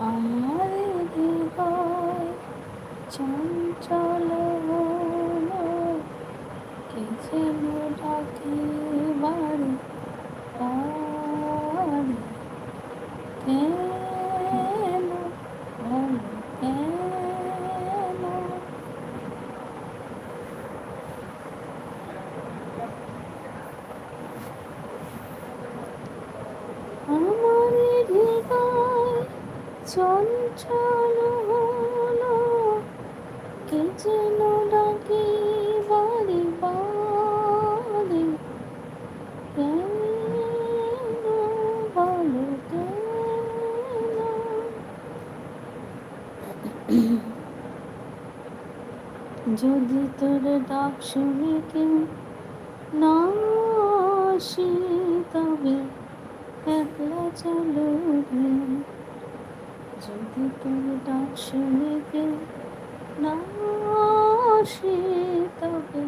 আমার হৃদয় চঞ্চল হলো, কে যেন ডাকে বাড়ি বাড়ি। কেন বলো কেন? আমার হৃদয় চঞ্চল হলো, কে যেন ডাকে বাড়ি বাড়ি। কেন বলো কেন? যদি তোর ডাক শুনে কেউ না আসে, তবে একলা চলো রে। যদি তোর ডাক শুনে কেউ না আসে, তবে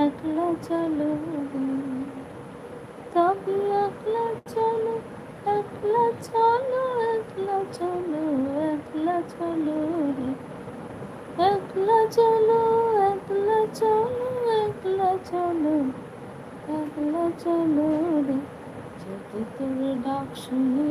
একলা চলো রে। তবে একলা চলো, একলা চলো, একলা চলো, একলা চলো রে। একলা চলো, একলা চলো, একলা চলো, একলা চলো রে। যদি তোর ডাক শুনে